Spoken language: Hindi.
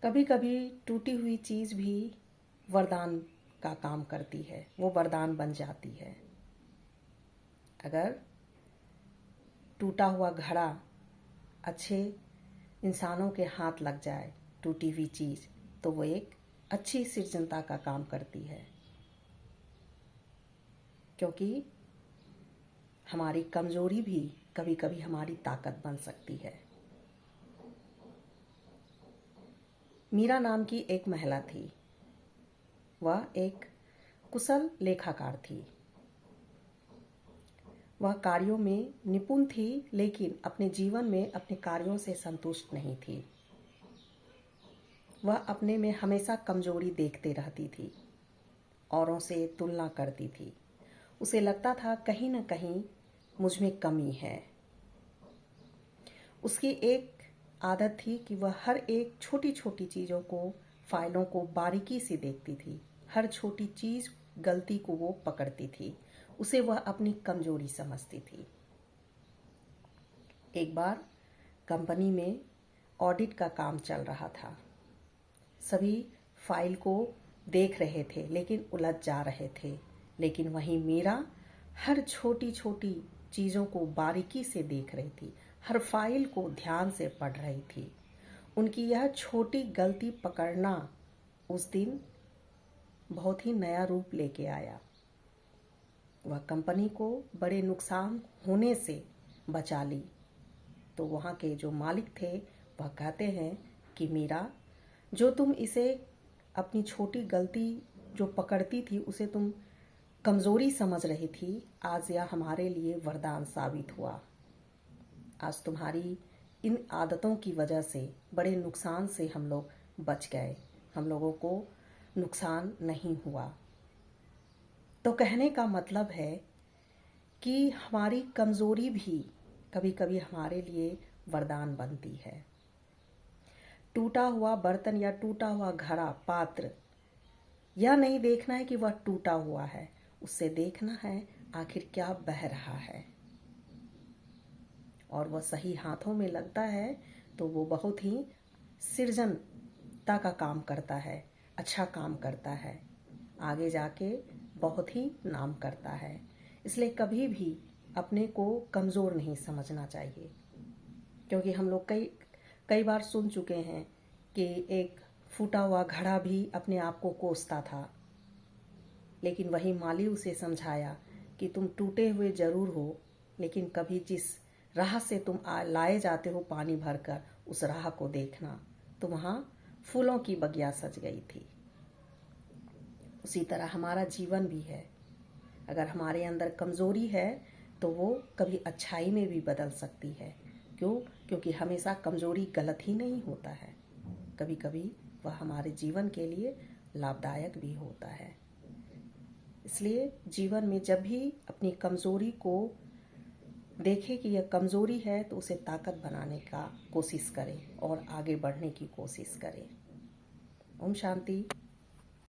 कभी कभी टूटी हुई चीज़ भी वरदान का काम करती है, वो वरदान बन जाती है। अगर टूटा हुआ घड़ा अच्छे इंसानों के हाथ लग जाए, टूटी हुई चीज़, तो वो एक अच्छी सृजनता का काम करती है। क्योंकि हमारी कमज़ोरी भी कभी कभी हमारी ताकत बन सकती है। मीरा नाम की एक महिला थी। वह एक कुशल लेखाकार थी। वह कार्यों में निपुण थी, लेकिन अपने जीवन में अपने कार्यों से संतुष्ट नहीं थी। वह अपने में हमेशा कमजोरी देखते रहती थी, औरों से तुलना करती थी। उसे लगता था कहीं न कहीं मुझ में कमी है। उसकी एक आदत थी कि वह हर एक छोटी छोटी चीज़ों को, फाइलों को बारीकी से देखती थी। हर छोटी चीज़, गलती को वो पकड़ती थी। उसे वह अपनी कमजोरी समझती थी। एक बार कंपनी में ऑडिट का काम चल रहा था। सभी फाइल को देख रहे थे, लेकिन उलझ जा रहे थे। लेकिन वहीं मीरा हर छोटी छोटी चीज़ों को बारीकी से देख रही थी, हर फाइल को ध्यान से पढ़ रही थी। उनकी यह छोटी गलती पकड़ना उस दिन बहुत ही नया रूप लेके आया। वह कंपनी को बड़े नुकसान होने से बचा ली। तो वहाँ के जो मालिक थे वह कहते हैं कि मीरा, जो तुम इसे अपनी छोटी गलती जो पकड़ती थी उसे तुम कमज़ोरी समझ रही थी, आज यह हमारे लिए वरदान साबित हुआ। आज तुम्हारी इन आदतों की वजह से बड़े नुकसान से हम लोग बच गए, हम लोगों को नुकसान नहीं हुआ। तो कहने का मतलब है कि हमारी कमज़ोरी भी कभी कभी हमारे लिए वरदान बनती है। टूटा हुआ बर्तन या टूटा हुआ घड़ा, पात्र, यह नहीं देखना है कि वह टूटा हुआ है, उससे देखना है आखिर क्या बह रहा है। और वह सही हाथों में लगता है तो वो बहुत ही सृजनता का काम करता है, अच्छा काम करता है, आगे जाके बहुत ही नाम करता है। इसलिए कभी भी अपने को कमज़ोर नहीं समझना चाहिए। क्योंकि हम लोग कई कई बार सुन चुके हैं कि एक फूटा हुआ घड़ा भी अपने आप को कोसता था, लेकिन वही माली उसे समझाया कि तुम टूटे हुए जरूर हो, लेकिन कभी जिस राह से तुम लाए जाते हो पानी भरकर, उस राह को देखना। तो वहाँ फूलों की बगिया सज गई थी। उसी तरह हमारा जीवन भी है। अगर हमारे अंदर कमज़ोरी है तो वो कभी अच्छाई में भी बदल सकती है। क्यों? क्योंकि हमेशा कमज़ोरी गलत ही नहीं होता है, कभी कभी वह हमारे जीवन के लिए लाभदायक भी होता है। इसलिए जीवन में जब भी अपनी कमज़ोरी को देखें कि यह कमज़ोरी है तो उसे ताकत बनाने का कोशिश करें और आगे बढ़ने की कोशिश करें। ओम शांति।